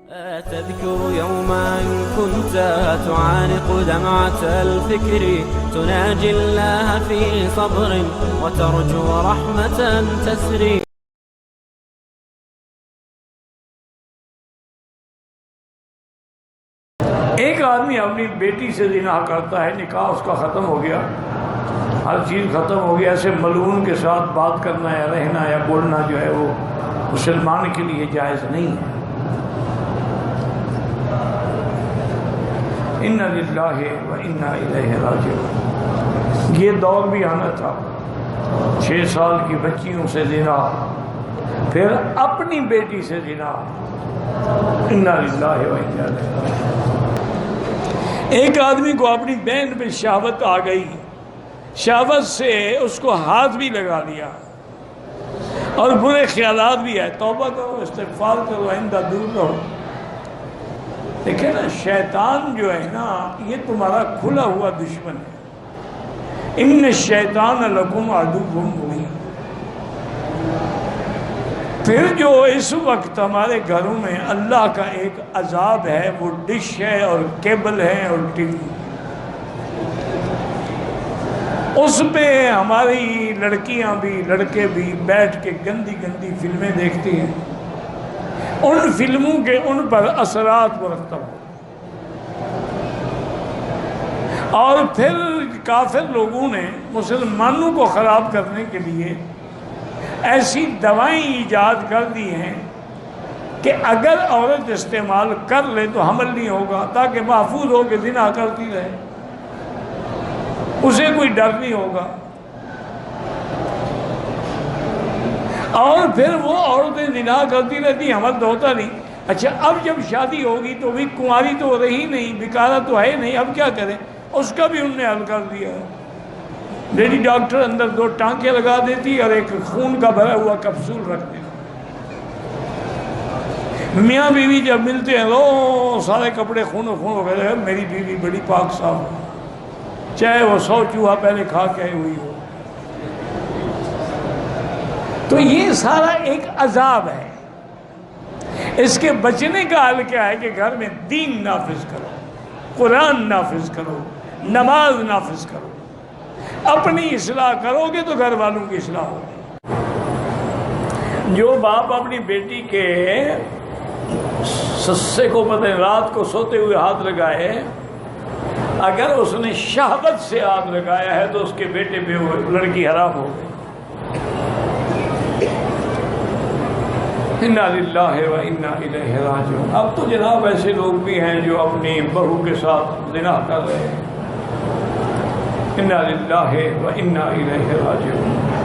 تذكر يوما كنت تعانق دمعة الفكر تناجي الله في صبر وترجو رحمة تسري. ایک آدمی اپنی بیٹی سے زنا کرتا ہے، نکاح اس کا ختم ہو گیا، ہر چیز ختم ہو گیا، ایسے ملعون کے ساتھ بات کرنا یا رہنا یا بولنا جو ہے وہ مسلمان کے لیے جائز نہیں ہے. اِنَّ لِلَّهِ وَإِنَّا إِلَيْهِ رَاجِعُونَ. یہ دور بھی آنا تھا، 6 سال کی بچیوں سے زنا، پھر اپنی بیٹی سے زنا. اِنَّ لِلَّهِ وَإِنَّا إِلَيْهِ رَاجِعُونَ. ایک آدمی کو اپنی بہن پہ شہوت آ گئی، شہوت سے اس کو ہاتھ بھی لگا لیا اور برے خیالات بھی ہے. توبہ کرو، استغفار کرو، آئندہ دور رہو. دیکھیں نا، شیطان جو ہے نا یہ تمہارا کھلا ہوا دشمن ہے. ان الشیطان لکم عدو مبین. پھر جو اس وقت ہمارے گھروں میں اللہ کا ایک عذاب ہے وہ ڈش ہے اور کیبل ہے اور ٹی وی. اس پہ ہماری لڑکیاں بھی لڑکے بھی بیٹھ کے گندی گندی فلمیں دیکھتی ہیں. ان فلموں کے ان پر اثرات مرتب ہو، اور پھر کافر لوگوں نے مسلمانوں کو خراب کرنے کے لیے ایسی دوائیں ایجاد کر دی ہیں کہ اگر عورت استعمال کر لے تو حمل نہیں ہوگا، تاکہ محفوظ ہو کے زنا کرتی رہے، اسے کوئی ڈر نہیں ہوگا. اور پھر وہ عورتیں زنا کرتی رہتی، حمل تو ہوتا نہیں. اچھا، اب جب شادی ہوگی تو بھی کنواری تو رہی نہیں، بیکارہ تو ہے نہیں، اب کیا کریں؟ اس کا بھی انہوں نے حل کر دیا ہے. لیڈی ڈاکٹر اندر 2 ٹانکے لگا دیتی اور ایک خون کا بھرا ہوا کپسول رکھ دیتی. میاں بیوی جب ملتے ہیں تو سارے کپڑے خون ہو گئے، میری بیوی بڑی پاک صاف ہے، چاہے وہ 100 چوہا پہلے کھا کے آئی ہوئی ہو. تو یہ سارا ایک عذاب ہے. اس کے بچنے کا حل کیا ہے کہ گھر میں دین نافذ کرو، قرآن نافذ کرو، نماز نافذ کرو. اپنی اصلاح کرو گے تو گھر والوں کی اصلاح ہوگی. جو باپ اپنی بیٹی کے سسے کو پتہ رات کو سوتے ہوئے ہاتھ لگائے، اگر اس نے شہوت سے ہاتھ لگایا ہے تو اس کے بیٹے پہ وہ لڑکی حرام ہو گئی. اِنَّا لِلَّهِ وَإِنَّا إِلَيْهِ رَاجِعُونَ. اب تو جناب ایسے لوگ بھی ہیں جو اپنی بہو کے ساتھ زنا کر رہے ہیں. اِنَّا لِلَّهِ وَإِنَّا إِلَيْهِ رَاجِعُونَ.